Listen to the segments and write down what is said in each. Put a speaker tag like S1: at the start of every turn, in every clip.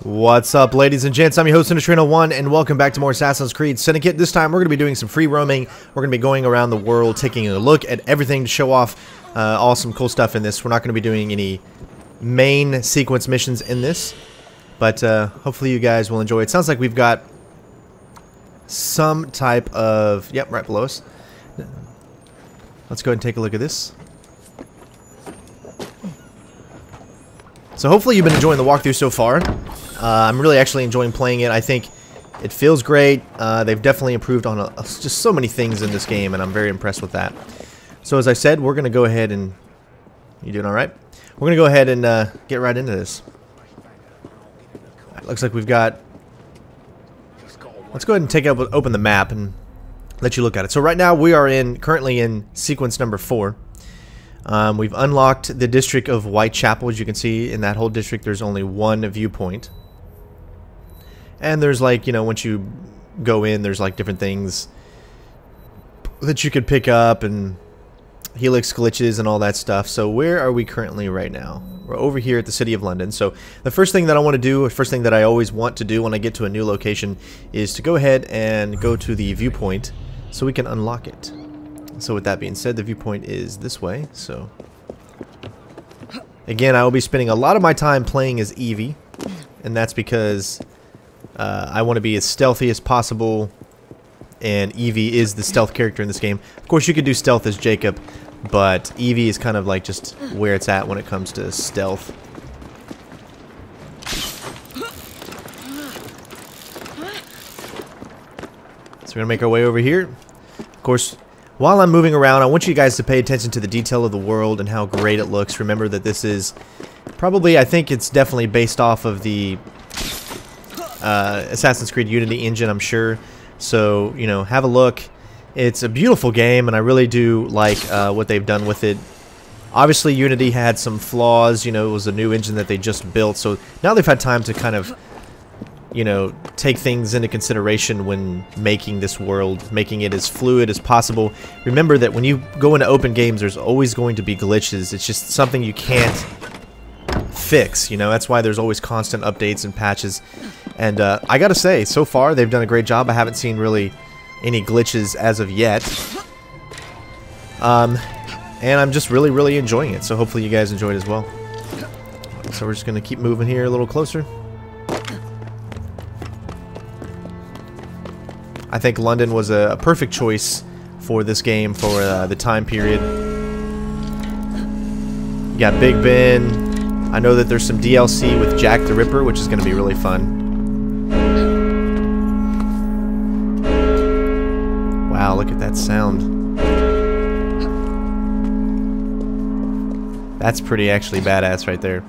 S1: What's up, ladies and gents? I'm your host, CenterStrain01, and welcome back to more Assassin's Creed Syndicate. This time, we're going to be doing some free roaming. We're going to be going around the world, taking a look at everything to show off awesome, cool stuff in this. We're not going to be doing any main sequence missions in this, but hopefully you guys will enjoy it. Sounds like we've got some type of... Yep, right below us. Let's go ahead and take a look at this. So hopefully you've been enjoying the walkthrough so far. I'm really actually enjoying playing it. I think it feels great. They've definitely improved on just so many things in this game, and I'm very impressed with that. So as I said, we're going to go ahead and... You doing alright? We're going to go ahead and get right into this. Right, looks like we've got... Let's go ahead and open the map and let you look at it. So right now we are currently in sequence number 4. We've unlocked the district of Whitechapel. As you can see, in that whole district there's only one viewpoint. And there's, like, you know, once you go in, there's like different things that you could pick up and helix glitches and all that stuff. So where are we currently right now? We're over here at the City of London. So the first thing that I want to do, the first thing that I always want to do when I get to a new location, is to go ahead and go to the viewpoint so we can unlock it. So with that being said, the viewpoint is this way. So again, I will be spending a lot of my time playing as Evie, and that's because I want to be as stealthy as possible, and Evie is the stealth character in this game. Of course, you could do stealth as Jacob, but Evie is kind of like just where it's at when it comes to stealth. So we're going to make our way over here. Of course, while I'm moving around, I want you guys to pay attention to the detail of the world and how great it looks. Remember that this is probably, I think it's definitely based off of the Assassin's Creed Unity engine, I'm sure. So, you know, have a look. It's a beautiful game, and I really do like what they've done with it. Obviously, Unity had some flaws. You know, it was a new engine that they just built, so now they've had time to kind of, you know, take things into consideration when making this world, making it as fluid as possible. Remember that when you go into open games, there's always going to be glitches. It's just something you can't fix, you know. That's why there's always constant updates and patches. And I gotta say, so far they've done a great job. I haven't seen really any glitches as of yet. And I'm just really enjoying it. So hopefully you guys enjoyed as well. So we're just gonna keep moving here a little closer. I think London was a perfect choice for this game for the time period. You got Big Ben. I know that there's some DLC with Jack the Ripper, which is going to be really fun. Wow, look at that sound. That's pretty actually badass right there.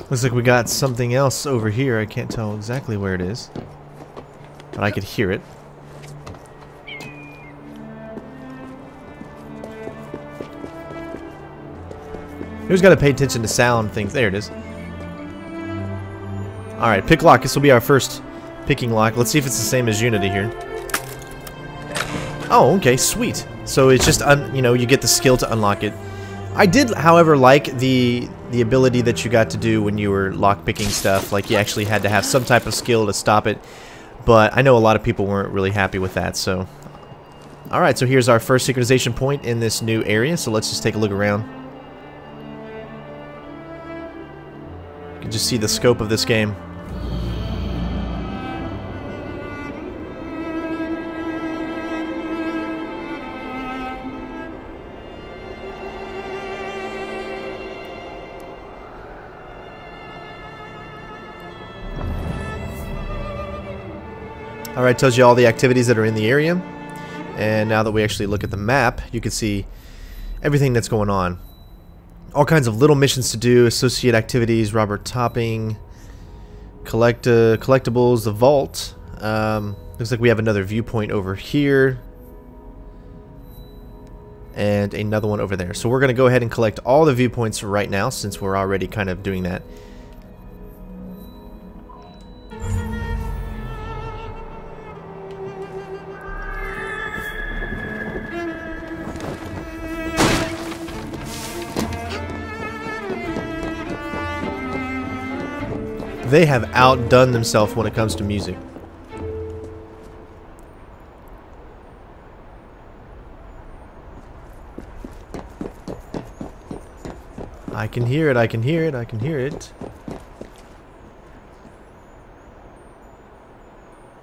S1: Looks like we got something else over here. I can't tell exactly where it is, but I could hear it. Who's got to pay attention to sound things? There it is. Alright, pick lock. This will be our first picking lock. Let's see if it's the same as Unity here. Oh, okay, sweet. So it's just, you know, you get the skill to unlock it. I did, however, like the ability that you got to do when you were lock-picking stuff. Like, you actually had to have some type of skill to stop it. But I know a lot of people weren't really happy with that, so... Alright, so here's our first synchronization point in this new area. So let's just take a look around. You can just see the scope of this game. Alright, tells you all the activities that are in the area. And now that we actually look at the map, you can see everything that's going on. All kinds of little missions to do, associate activities, robber topping, collectibles, the vault. Looks like we have another viewpoint over here. And another one over there. So we're going to go ahead and collect all the viewpoints right now, since we're already kind of doing that. They have outdone themselves when it comes to music. I can hear it, I can hear it, I can hear it.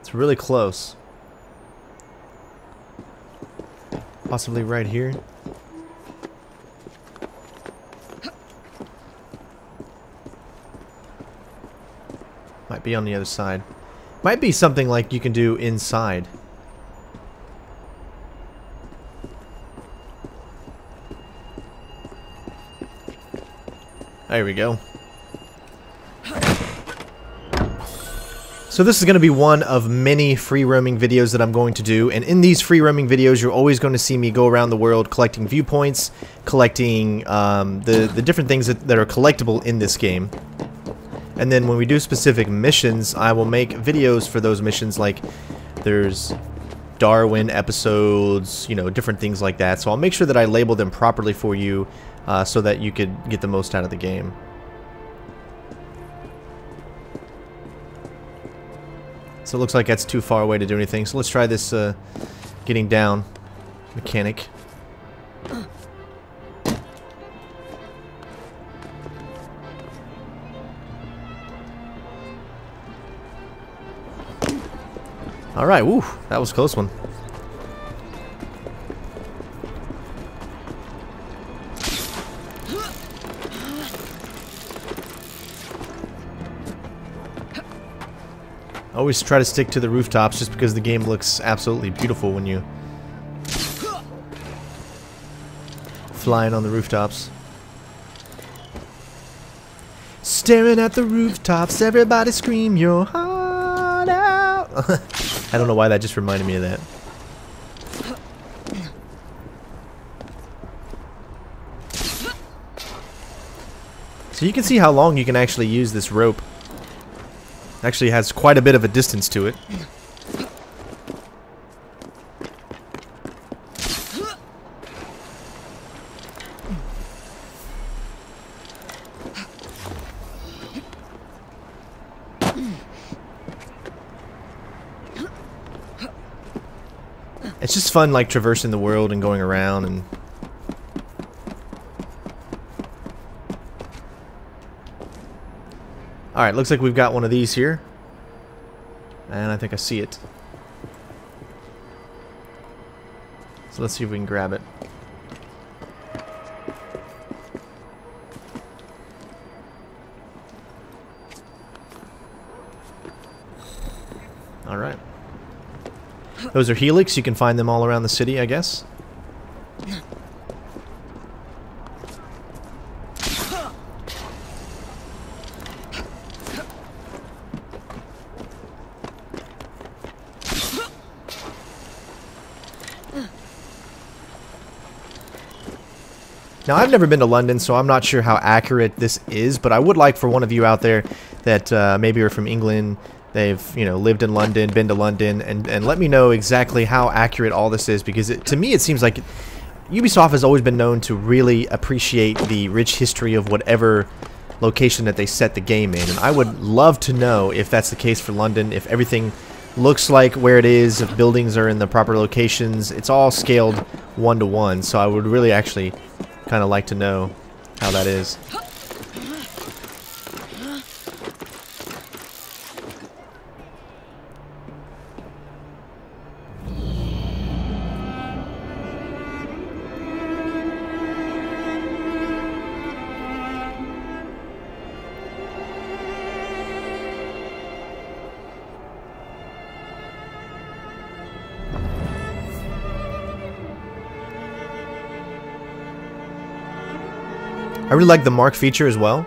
S1: It's really close. Possibly right here. Might be on the other side. Might be something like you can do inside. There we go. So this is going to be one of many free roaming videos that I'm going to do, and in these free roaming videos you're always going to see me go around the world collecting viewpoints, collecting the different things that are collectible in this game. And then when we do specific missions, I will make videos for those missions, like there's Darwin episodes, you know, different things like that. So I'll make sure that I label them properly for you so that you could get the most out of the game. So it looks like that's too far away to do anything. So let's try this getting down mechanic. Alright, woo, that was a close one. Always try to stick to the rooftops just because the game looks absolutely beautiful when you flying on the rooftops. Staring at the rooftops, everybody scream your heart out. I don't know why that just reminded me of that. So you can see how long you can actually use this rope. Actually has quite a bit of a distance to it. It's just fun, like, traversing the world and going around and... Alright, looks like we've got one of these here. And I think I see it. So let's see if we can grab it. Alright. Those are helix. You can find them all around the city, I guess. Now, I've never been to London, so I'm not sure how accurate this is, but I would like for one of you out there that maybe are from England, they've, you know, lived in London, been to London, and let me know exactly how accurate all this is, because to me it seems like Ubisoft has always been known to really appreciate the rich history of whatever location that they set the game in, and I would love to know if that's the case for London, if everything looks like where it is, if buildings are in the proper locations. It's all scaled 1-to-1, so I would really actually kind of like to know how that is. I really like the mark feature as well.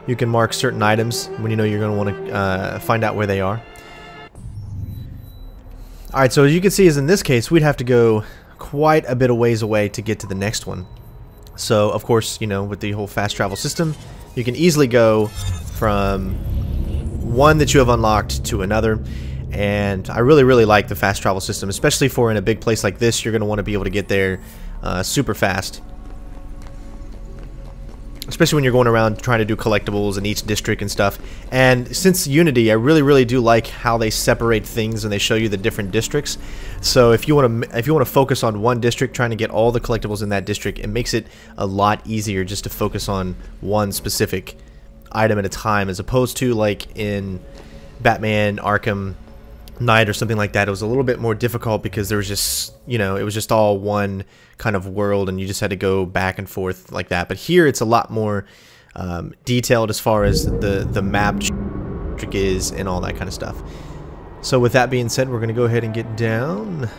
S1: You can mark certain items when you know you're going to want to find out where they are. Alright, so as you can see, is in this case, we'd have to go quite a bit of ways away to get to the next one. So, of course, you know, with the whole fast travel system, you can easily go from one that you have unlocked to another. And I really, really like the fast travel system, especially for in a big place like this. You're going to want to be able to get there super fast. Especially when you're going around trying to do collectibles in each district and stuff. And since Unity, I really, really do like how they separate things and they show you the different districts. So if you want to focus on one district, trying to get all the collectibles in that district, it makes it a lot easier just to focus on one specific item at a time, as opposed to like in Batman Arkham Knight or something like that. It was a little bit more difficult because there was just, you know, it was just all one kind of world and you just had to go back and forth like that. But here it's a lot more detailed as far as the map is and all that kind of stuff. So with that being said, we're going to go ahead and get down.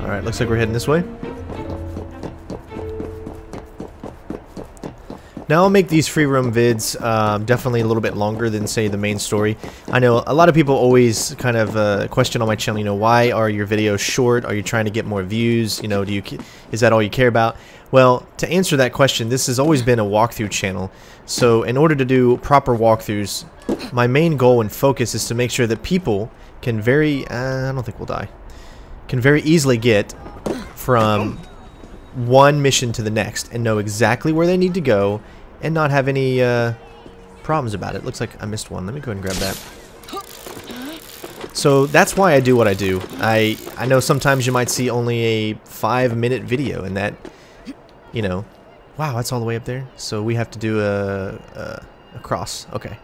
S1: Alright, looks like we're heading this way. Now I'll make these free roam vids definitely a little bit longer than, say, the main story. I know a lot of people always kind of question on my channel, you know, why are your videos short? Are you trying to get more views? You know, is that all you care about? Well, to answer that question, this has always been a walkthrough channel. So in order to do proper walkthroughs, my main goal and focus is to make sure that people can I don't think we'll die. Can very easily get from one mission to the next and know exactly where they need to go and not have any problems about it. Looks like I missed one. Let me go ahead and grab that. So that's why I do what I do. I know sometimes you might see only a 5-minute video and that, you know, wow, that's all the way up there. So we have to do a cross. Okay.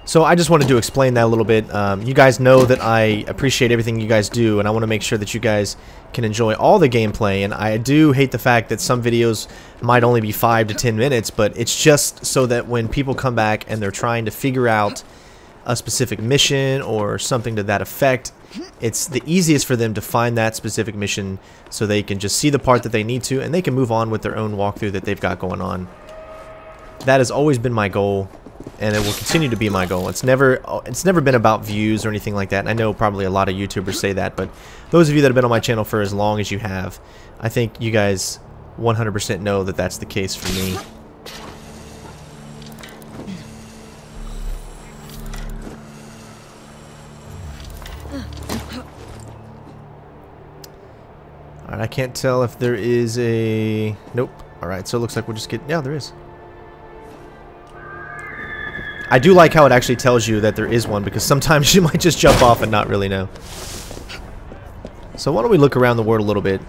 S1: So I just wanted to explain that a little bit. You guys know that I appreciate everything you guys do, and I want to make sure that you guys can enjoy all the gameplay. And I do hate the fact that some videos might only be 5 to 10 minutes, but it's just so that when people come back and they're trying to figure out a specific mission or something to that effect, it's the easiest for them to find that specific mission so they can just see the part that they need to, and they can move on with their own walkthrough that they've got going on. That has always been my goal, and it will continue to be my goal. It's never been about views or anything like that. And I know probably a lot of YouTubers say that, but those of you that have been on my channel for as long as you have, I think you guys 100% know that that's the case for me. Alright, I can't tell if there is a... Nope. Alright, so it looks like we'll just get... Yeah, there is. I do like how it actually tells you that there is one, because sometimes you might just jump off and not really know. So why don't we look around the world a little bit,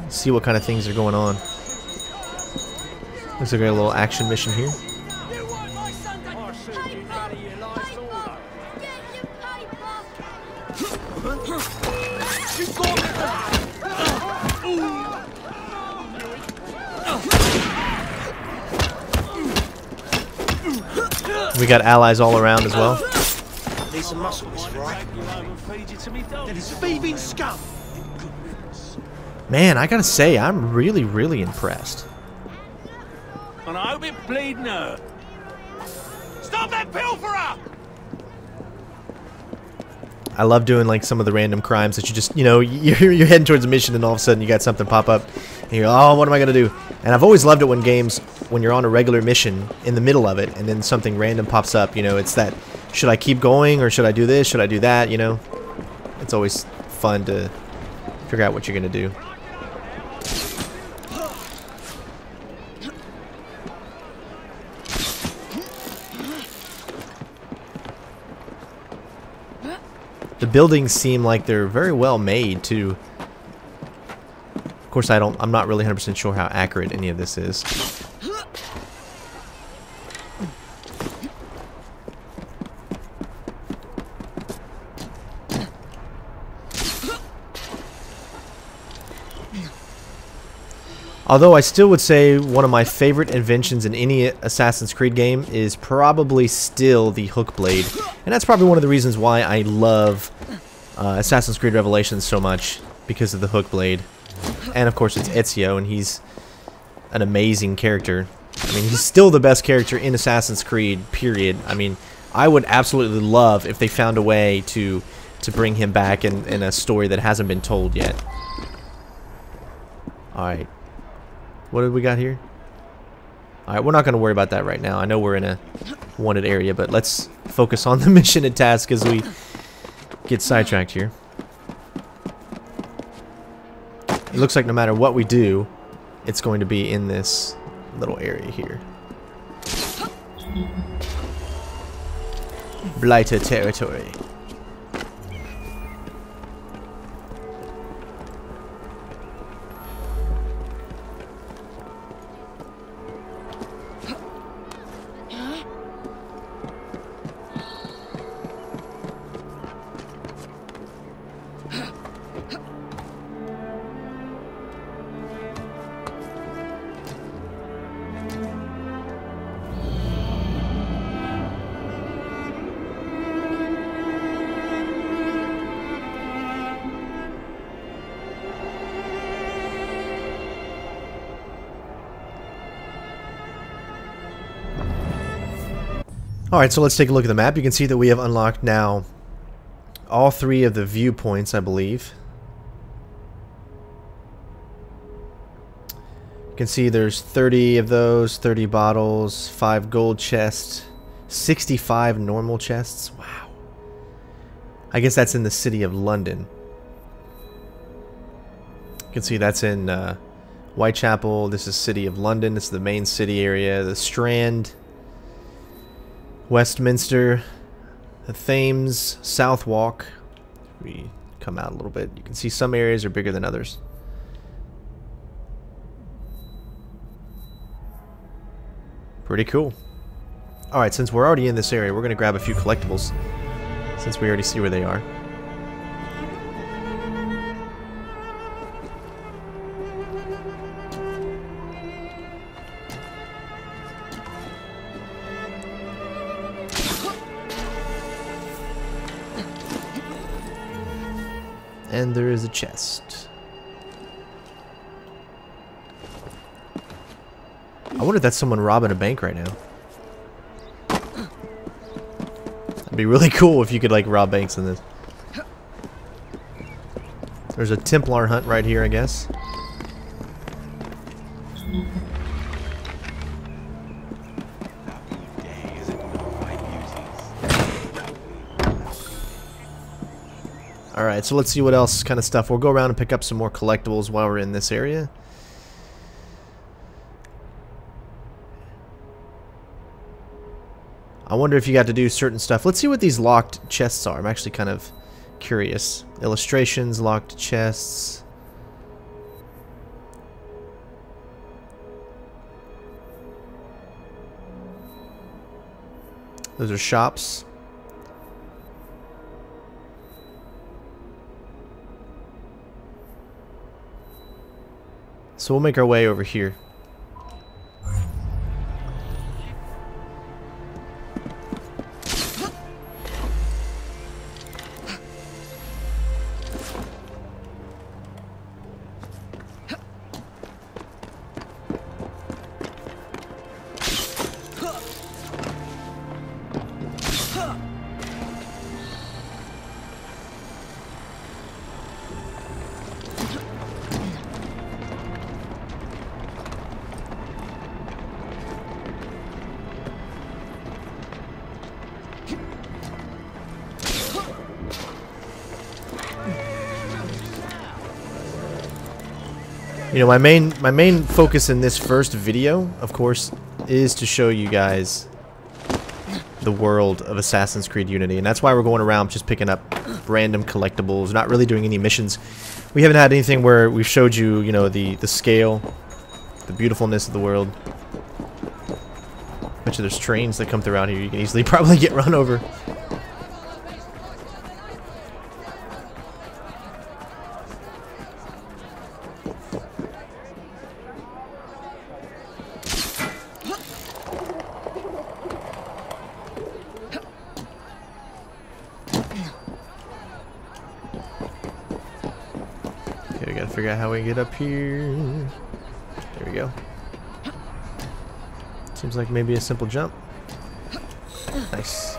S1: see what kind of things are going on. Looks like we got a little action mission here. We got allies all around as well.
S2: Need some muscle, Miss Frye. That is thieving scum.
S1: Man, I gotta say, I'm really, really impressed.
S2: And I hope it bleeding her. Stop that pilferer!
S1: I love doing like some of the random crimes that you just, you know, you're heading towards a mission and all of a sudden you got something pop up and you're, oh, what am I gonna do? And I've always loved it when games, when you're on a regular mission in the middle of it and then something random pops up, you know, it's that, should I keep going or should I do this, should I do that, you know? It's always fun to figure out what you're gonna do. The buildings seem like they're very well made too. Of course, I'm not really 100% sure how accurate any of this is. Although I still would say one of my favorite inventions in any Assassin's Creed game is probably still the hook blade. And that's probably one of the reasons why I love Assassin's Creed Revelations so much, because of the hook blade. And of course it's Ezio, and he's an amazing character. I mean, he's still the best character in Assassin's Creed, period. I mean, I would absolutely love if they found a way to bring him back in a story that hasn't been told yet. Alright. What did we got here? Alright, we're not going to worry about that right now. I know we're in a wanted area, but let's focus on the mission and task as we get sidetracked here. It looks like no matter what we do, it's going to be in this little area here. Blighter territory. Alright, so let's take a look at the map. You can see that we have unlocked now all 3 of the viewpoints, I believe. You can see there's 30 of those, 30 bottles, 5 gold chests, 65 normal chests. Wow. I guess that's in the city of London. You can see that's in Whitechapel. This is city of London. This is the main city area. The Strand, Westminster, the Thames, Southwark. We come out a little bit. You can see some areas are bigger than others. Pretty cool. Alright, since we're already in this area, we're going to grab a few collectibles, since we already see where they are. And there is a chest. I wonder if that's someone robbing a bank right now. That'd be really cool if you could like rob banks in this. There's a Templar hunt right here, I guess. Alright, so let's see what else kind of stuff. We'll go around and pick up some more collectibles while we're in this area. I wonder if you got to do certain stuff. Let's see what these locked chests are. I'm actually kind of curious. Illustrations, locked chests. Those are shops. So we'll make our way over here. You know, my main focus in this first video, of course, is to show you guys the world of Assassin's Creed Unity, and that's why we're going around just picking up random collectibles, not really doing any missions. We haven't had anything where we've showed you, you know, the scale, the beautifulness of the world. Bet you there's trains that come through out here. You can easily probably get run over. Gotta figure out how we get up here. There we go. Seems like maybe a simple jump. Nice.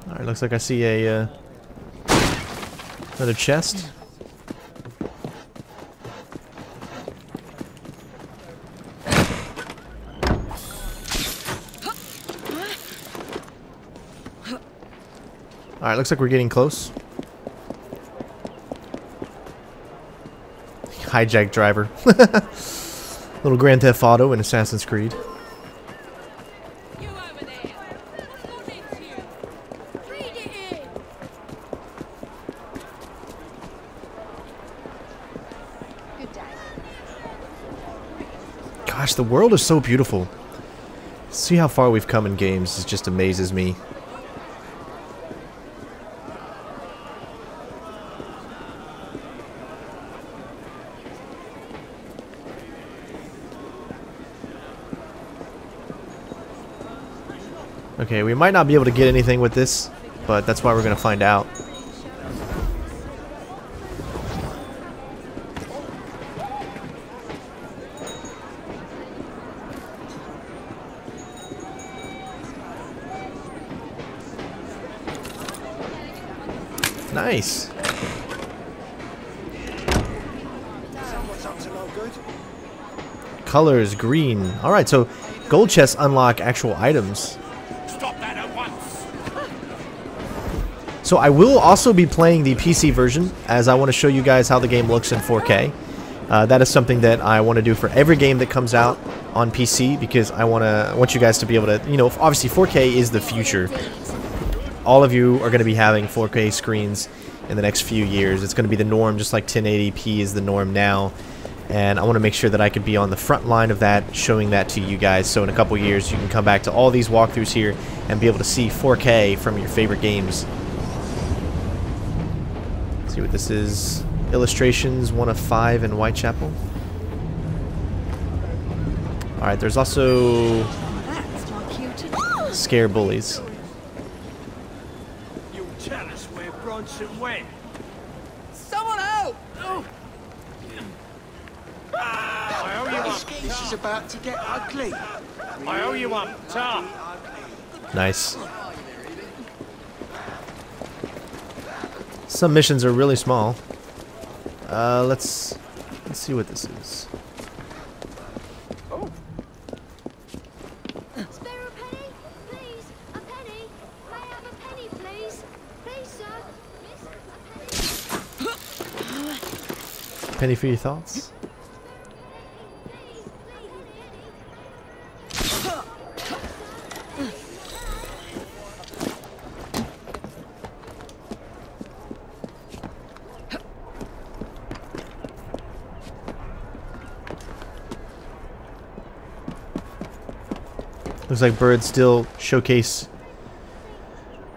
S1: Alright, looks like I see a another chest. Alright, looks like we're getting close. Hijack driver. Little Grand Theft Auto and Assassin's Creed. Gosh, the world is so beautiful. See how far we've come in games. It just amazes me. Okay, we might not be able to get anything with this, but that's why we're going to find out. Nice. Colors green. Alright, so gold chests unlock actual items.
S2: Stop that at once.
S1: So I will also be playing the PC version, as I want to show you guys how the game looks in 4K. That is something that I want to do for every game that comes out on PC, because I want you guys to be able to, you know, obviously 4K is the future. All of you are going to be having 4K screens in the next few years. It's going to be the norm, just like 1080p is the norm now. And I want to make sure that I could be on the front line of that, showing that to you guys. So in a couple years, you can come back to all these walkthroughs here and be able to see 4K from your favorite games. Let's see what this is. Illustrations 1 of 5 in Whitechapel. Alright, there's also scare bullies.
S3: Someone help!
S2: I owe you one.
S3: This is about to get ugly.
S2: I owe you one. Ta.
S1: Nice. Some missions are really small. Let's see what this is.
S2: Oh.
S4: Spare a penny, please. A penny. May I have a penny, please? Please, sir. Miss, a penny.
S1: Penny for your thoughts? Looks like birds still showcase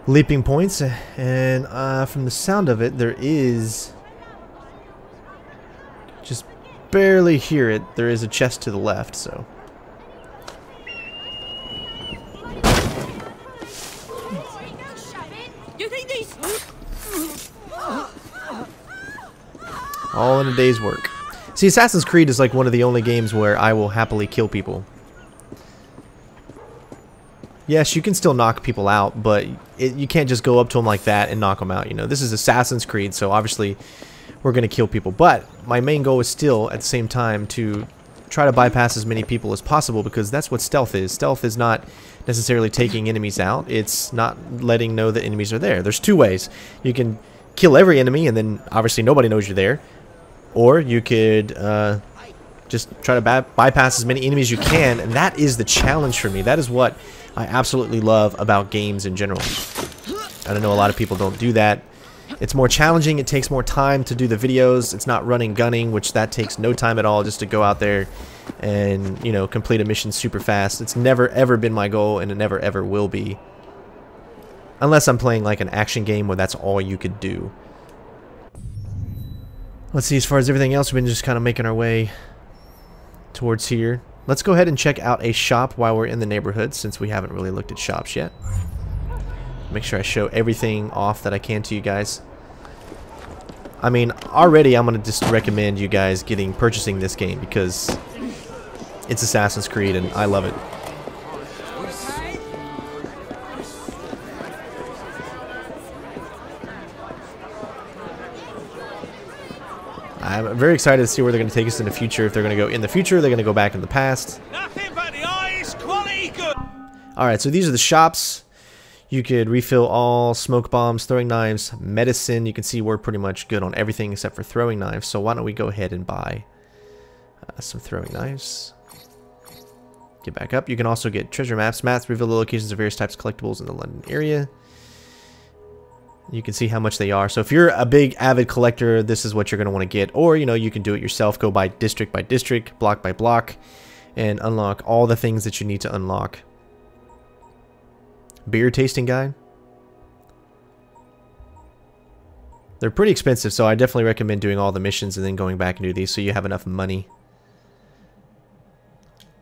S1: leaping points, and from the sound of it, there is, just barely hear it, there is a chest to the left, so.
S3: You think these...
S1: All in a day's work. See, Assassin's Creed is like one of the only games where I will happily kill people. Yes, you can still knock people out, but you can't just go up to them like that and knock them out. You know, this is Assassin's Creed, so obviously we're going to kill people. But my main goal is still, at the same time, to try to bypass as many people as possible, because that's what stealth is. Stealth is not necessarily taking enemies out. It's not letting know that enemies are there. There's two ways. You can kill every enemy, and then obviously nobody knows you're there. Or you could just try to bypass as many enemies as you can, and that is the challenge for me. That is what I absolutely love about games in general. I don't know, a lot of people don't do that. It's more challenging, it takes more time to do the videos. It's not running gunning, which that takes no time at all, just to go out there and, you know, complete a mission super fast. It's never ever been my goal, and it never ever will be. Unless I'm playing like an action game where that's all you could do. Let's see, as far as everything else, we've been just kind of making our way towards here. Let's go ahead and check out a shop while we're in the neighborhood, since we haven't really looked at shops yet. Make sure I show everything off that I can to you guys. I mean, already I'm going to just recommend you guys purchasing this game because it's Assassin's Creed and I love it. I'm very excited to see where they're going to take us in the future. If they're going to go in the future, they're going to go back in the past.
S2: Nothing but the highest quality good.
S1: Alright, so these are the shops. You could refill all smoke bombs, throwing knives, medicine. You can see we're pretty much good on everything except for throwing knives. So why don't we go ahead and buy some throwing knives. Get back up. You can also get treasure maps. Maps reveal the locations of various types of collectibles in the London area. You can see how much they are. So if you're a big avid collector, this is what you're going to want to get. Or, you know, you can do it yourself. Go by district, block by block, and unlock all the things that you need to unlock. Beer tasting guide. They're pretty expensive, so I definitely recommend doing all the missions and then going back and do these so you have enough money.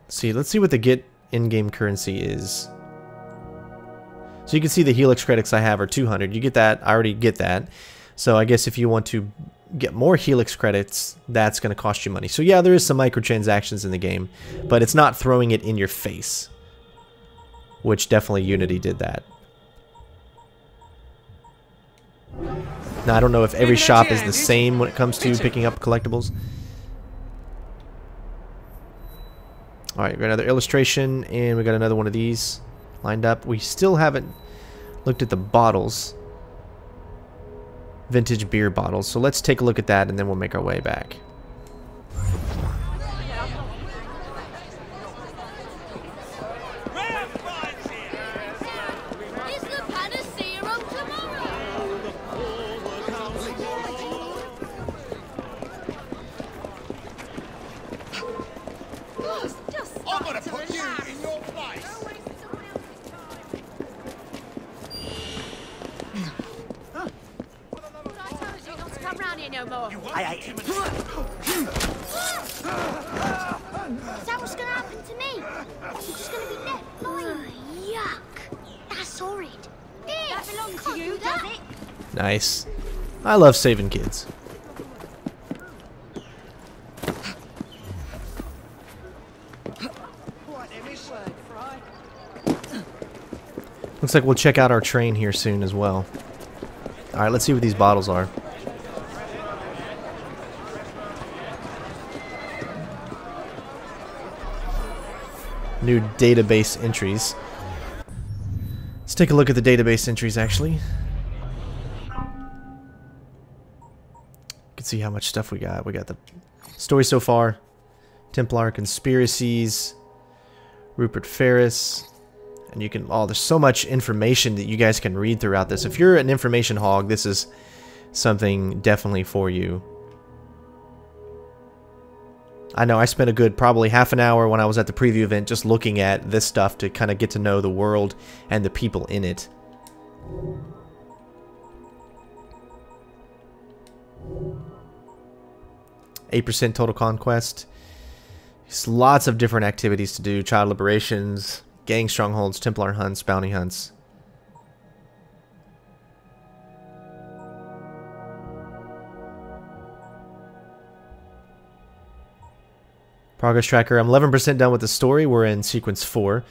S1: Let's see what the get in-game currency is. So you can see the Helix credits I have are 200. You get that. I already get that. So I guess if you want to get more Helix credits, that's going to cost you money. So yeah, there is some microtransactions in the game, but it's not throwing it in your face, which definitely Unity did that. Now I don't know if every shop is the same when it comes to picking up collectibles. Alright, we got another illustration, and we got another one of these lined up. We still haven't looked at the bottles. Vintage beer bottles. So let's take a look at that, and then we'll make our way back.
S4: Is the panacea on tomorrow?
S3: I'm gonna put you in your place.
S4: I told you not to come round here no more.
S3: I hate him.
S4: Is that what's gonna happen to me? I'm just gonna be left lying. Yuck. That's horrid. That belongs to you, does it?
S1: Nice. I love saving kids. Looks like we'll check out our train here soon as well. Alright, let's see what these bottles are. New database entries. Let's take a look at the database entries actually. You can see how much stuff we got. We got the story so far, Templar conspiracies, Rupert Ferris, and you can, oh, there's so much information that you guys can read throughout this. If you're an information hog, this is something definitely for you. I know I spent a good probably half an hour when I was at the preview event just looking at this stuff to kind of get to know the world and the people in it. %, total conquest. There's lots of different activities to do. Child liberations, gang strongholds, Templar hunts, bounty hunts. Progress tracker. I'm 11% done with the story. We're in sequence 4.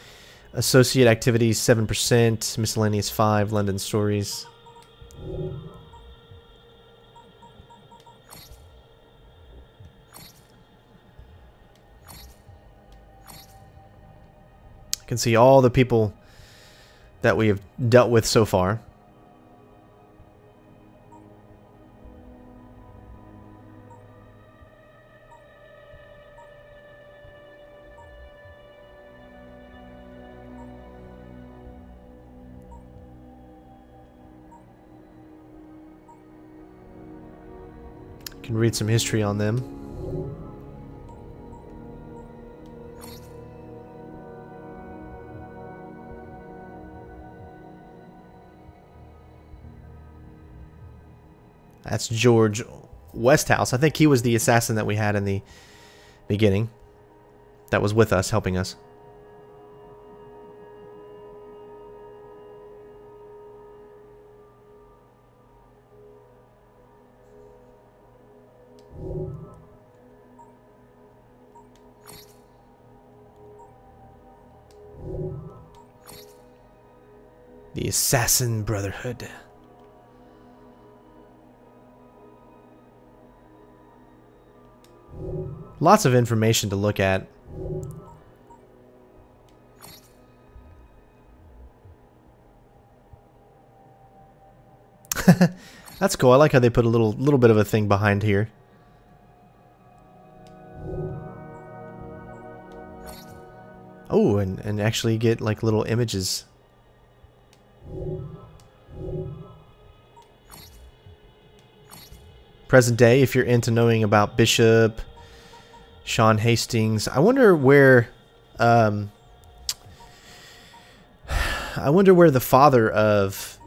S1: Associate activities 7%. Miscellaneous 5. London stories. I can see all the people that we have dealt with so far. Can read some history on them. That's George Westhouse. I think he was the assassin that we had in the beginning. That was with us, helping us. The Assassin Brotherhood. Lots of information to look at. That's cool. I like how they put a little bit of a thing behind here. Oh, and actually get like little images. Present day, if you're into knowing about Bishop, Sean Hastings. I wonder where the father of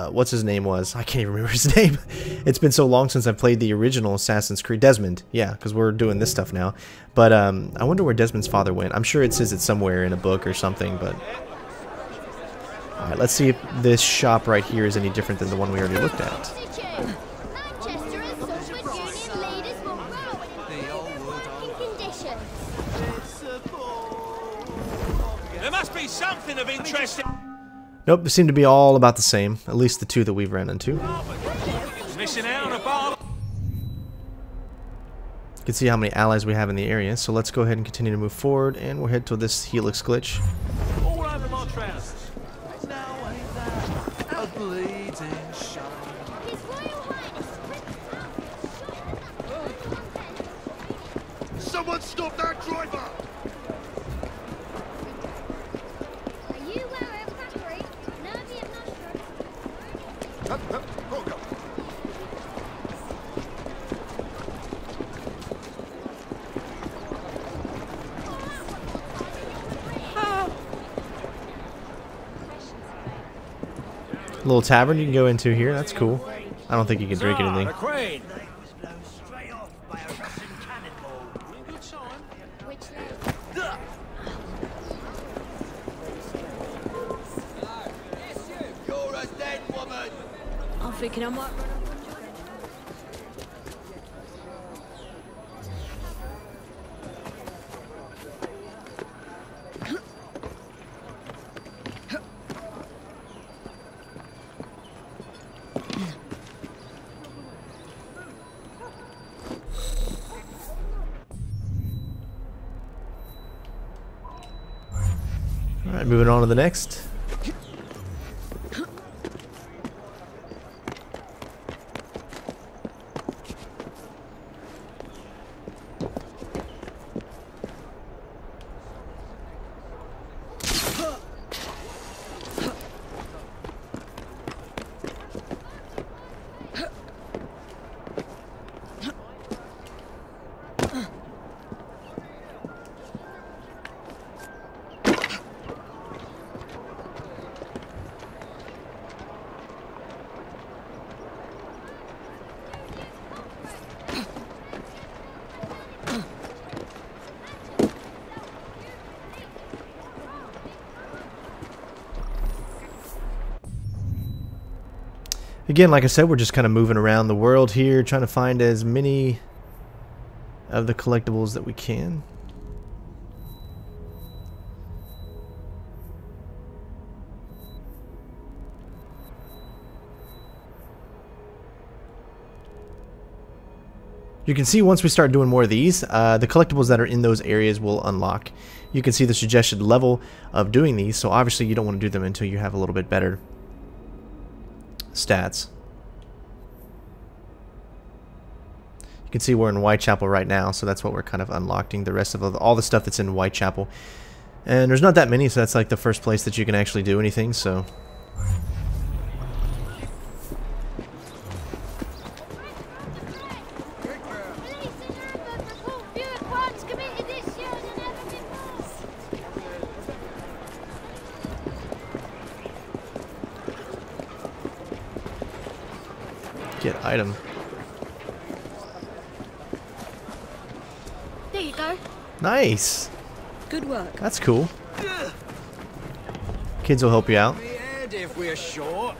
S1: what's his name was. I can't even remember his name. It's been so long since I played the original Assassin's Creed. Desmond, yeah, because we're doing this stuff now. But I wonder where Desmond's father went. I'm sure it says it somewhere in a book or something. But all right, let's see if this shop right here is any different than the one we already looked at.
S2: There must be something of interest.
S1: Nope, they seem to be all about the same. At least the two that we've ran into.
S2: Missing out on a bar.
S1: You can see how many allies we have in the area. So let's go ahead and continue to move forward, and we'll head to this helix glitch.
S2: All over my trousers.
S3: Now ain't that a bleeding shame?
S4: His Royal Highness Prince.
S3: Someone stop that driver!
S4: Are you wearing Parkour? Nervy and nostrils.
S3: Roger.
S1: Little tavern you can go into here. That's cool. I don't think you can drink anything.
S2: The Queen.
S4: Which leg?
S3: You're a dead woman!
S5: I'm thinking I might run up.
S1: Alright, moving on to the next. Again, like I said, we're just kind of moving around the world here, trying to find as many of the collectibles that we can. You can see once we start doing more of these, the collectibles that are in those areas will unlock. You can see the suggested level of doing these, so obviously you don't want to do them until you have a little bit better stats. You can see we're in Whitechapel right now, so that's what we're kind of unlocking. The rest of all the stuff that's in Whitechapel. And there's not that many, so that's like the first place that you can actually do anything, so... Get item.
S5: There you go.
S1: Nice.
S5: Good work.
S1: That's cool. Kids will help you out.
S3: If we're short.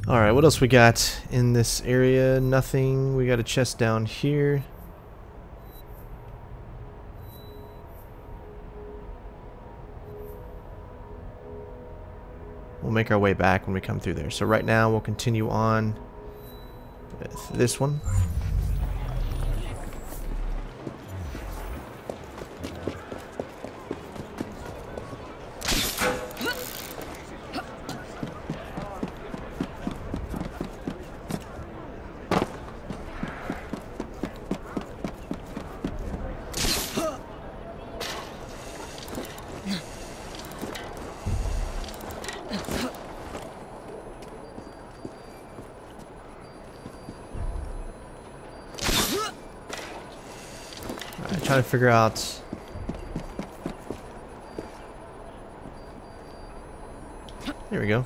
S1: Alright, what else we got in this area? Nothing. We got a chest down here. We'll make our way back when we come through there. So right now we'll continue on with this one. Trying to figure out. There we go.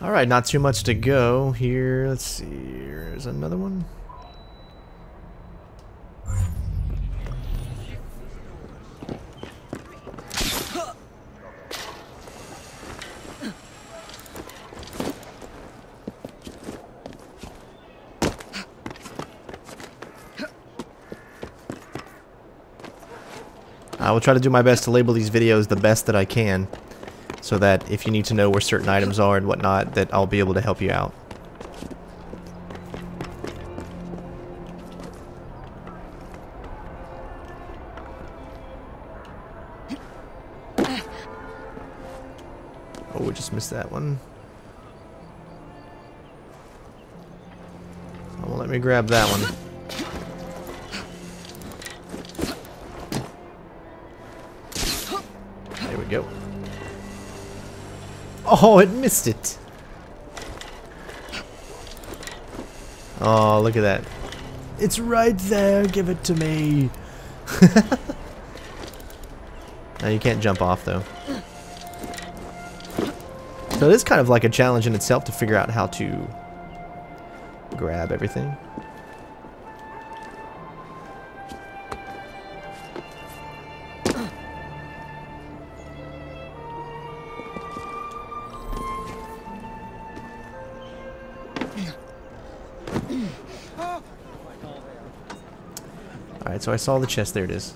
S1: Alright, not too much to go here. Let's see. Here's another one. I will try to do my best to label these videos the best that I can, so that if you need to know where certain items are and whatnot, that I'll be able to help you out. Oh, we just missed that one. Oh, well, let me grab that one. There we go. Oh, it missed it. Oh, look at that. It's right there. Give it to me. Now you can't jump off, though. So it is kind of like a challenge in itself to figure out how to grab everything. Alright, so I saw the chest. There it is.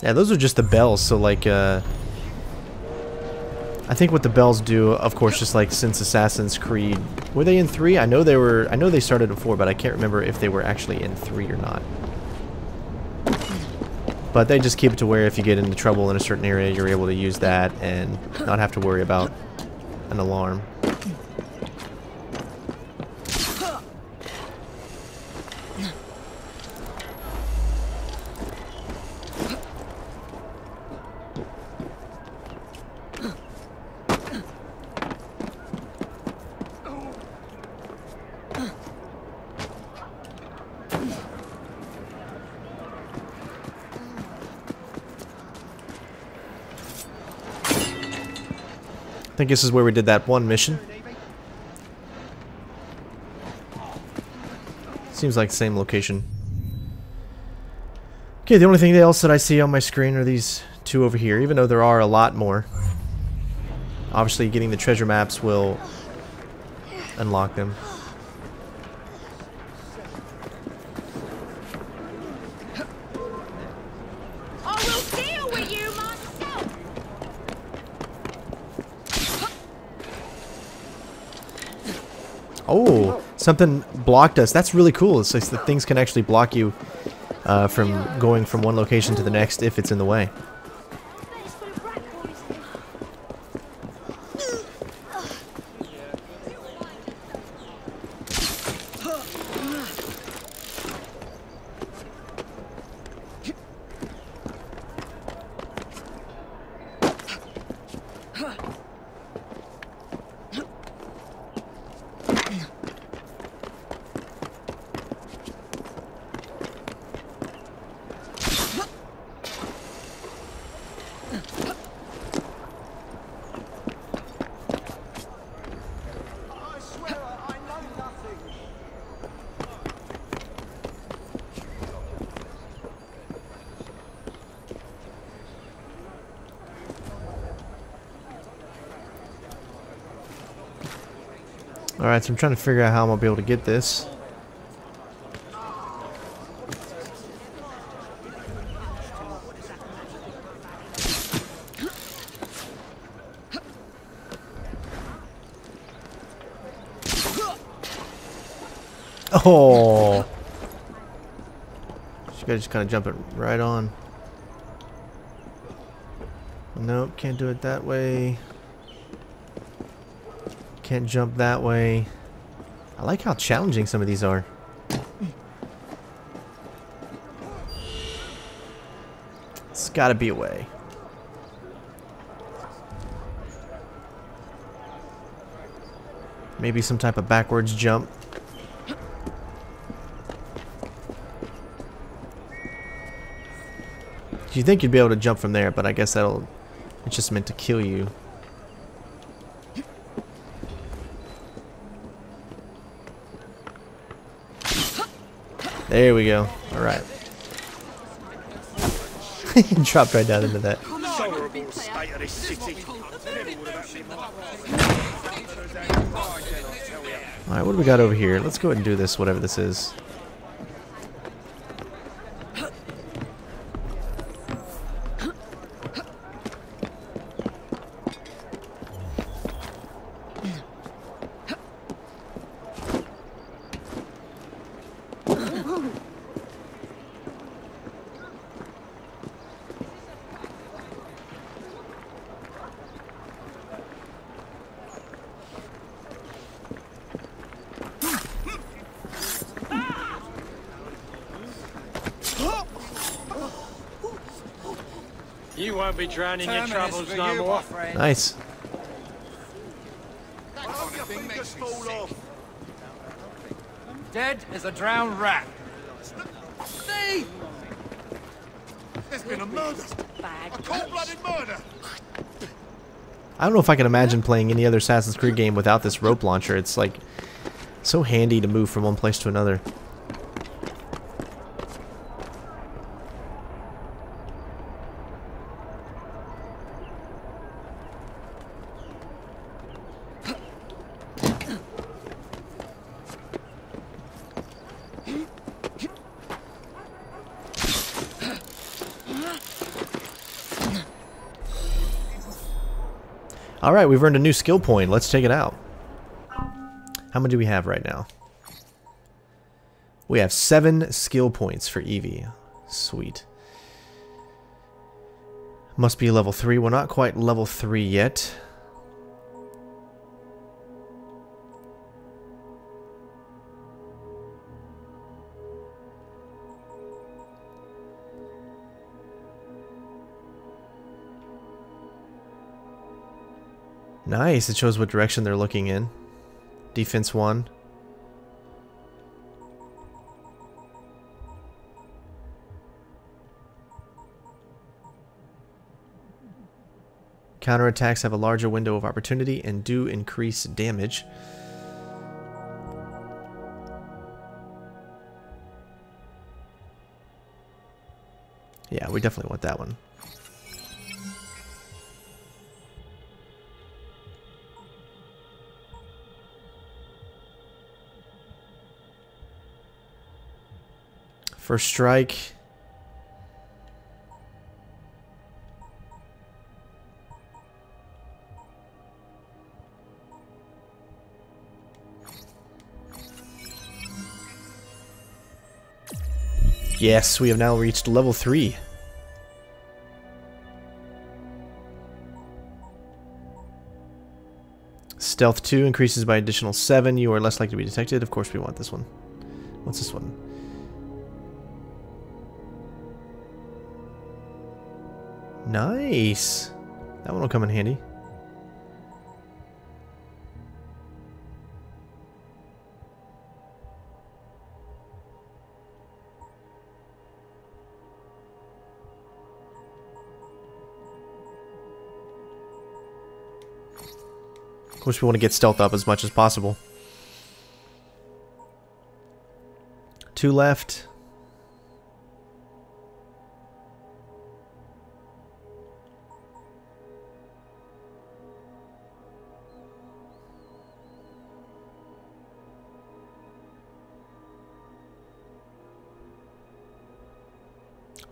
S1: Yeah, those are just the bells, so like, I think what the bells do, of course, just like since Assassin's Creed, were they in 3? I know they started in 4, but I can't remember if they were actually in 3 or not. But they just keep it to where if you get into trouble in a certain area, you're able to use that and not have to worry about an alarm. I think this is where we did that one mission. Seems like the same location. Okay, the only thing else that I see on my screen are these two over here, even though there are a lot more. Obviously, getting the treasure maps will unlock them.
S4: I will deal with you myself.
S1: Oh, something blocked us. That's really cool. It's like that things can actually block you from going from one location to the next if it's in the way. Alright, so I'm trying to figure out how I'm going to be able to get this. Oh! You gotta just kind of jump it right on. Nope, can't do it that way. Can't jump that way. I like how challenging some of these are. It's gotta be a way. Maybe some type of backwards jump. You'd think you'd be able to jump from there, but I guess it's just meant to kill you. There we go. Alright. Dropped right down into that. Alright, what do we got over here? Let's go ahead and do this, whatever this is.
S2: You won't be drowning your troubles no more.
S1: Nice.
S3: Dead as a drowned rat. Steve!
S6: There's been a murder. A cold-blooded murder.
S1: I don't know if I can imagine playing any other Assassin's Creed game without this rope launcher. It's like so handy to move from one place to another. Alright, we've earned a new skill point. Let's take it out. How many do we have right now? We have 7 skill points for Evie. Sweet. Must be level 3. We're not quite level 3 yet. Nice, it shows what direction they're looking in. Defense 1. Counterattacks have a larger window of opportunity and do increase damage. Yeah, we definitely want that one. First strike. Yes, we have now reached level 3. Stealth 2 increases by additional 7. You are less likely to be detected. Of course we want this one. What's this one? Nice. That one will come in handy. Of course we want to get stealth up as much as possible. 2 left.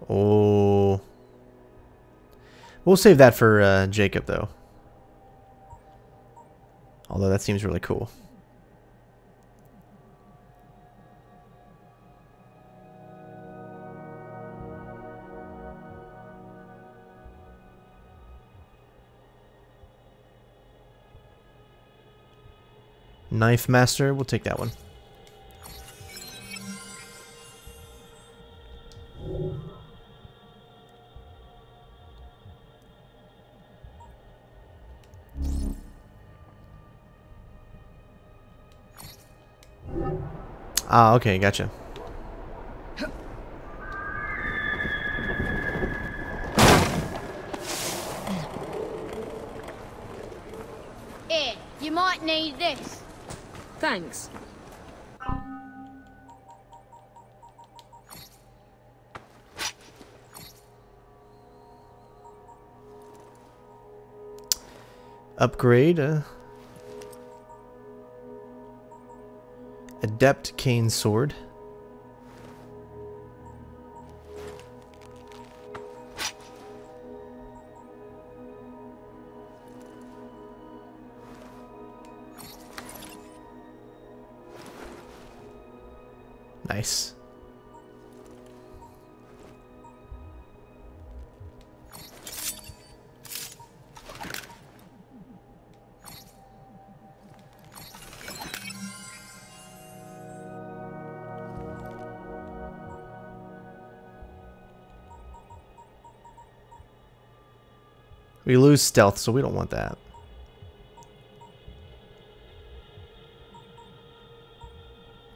S1: Oh. We'll save that for Jacob, though. Although that seems really cool. Knife Master, we'll take that one. Ah, okay, gotcha.
S4: Here, you might need this.
S5: Thanks.
S1: Upgrade. Adept Cane Sword. Nice. We lose stealth, so we don't want that.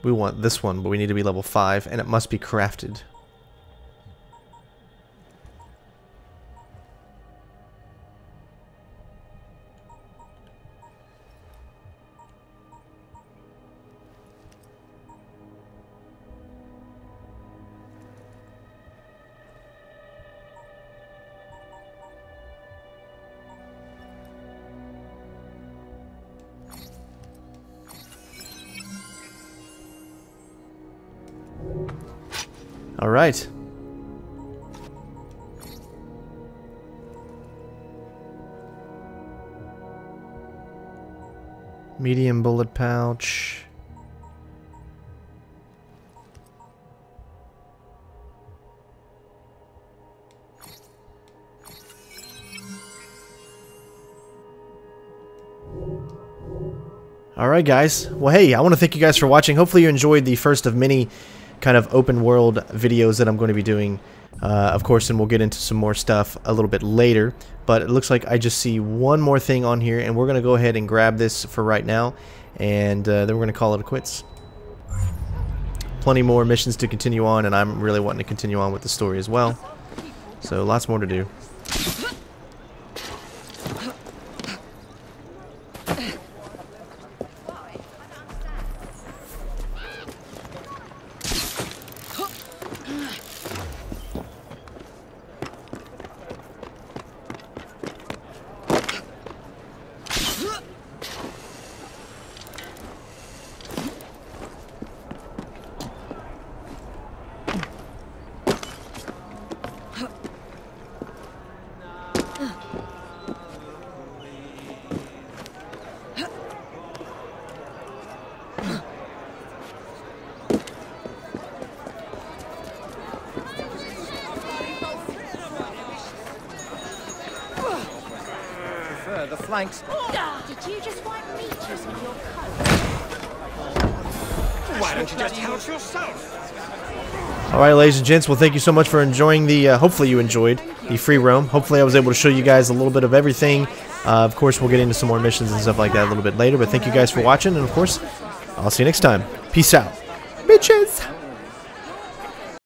S1: We want this one, but we need to be level 5, and it must be crafted. All right. Medium bullet pouch. Alright guys, well hey, I want to thank you guys for watching. Hopefully you enjoyed the first of many kind of open world videos that I'm going to be doing, of course, and we'll get into some more stuff a little bit later. But it looks like I just see one more thing on here, and we're going to go ahead and grab this for right now, and then we're going to call it a quits. Plenty more missions to continue on, and I'm really wanting to continue on with the story as well. So lots more to do.
S3: The flanks.
S4: Did you just wipe meters on your coat?
S6: Why don't you just help yourself?
S1: Alright, ladies and gents, well, thank you so much for enjoying the, hopefully you enjoyed the free roam. Hopefully I was able to show you guys a little bit of everything. Of course, we'll get into some more missions and stuff like that a little bit later, but thank you guys for watching, and of course, I'll see you next time. Peace out. Bitches!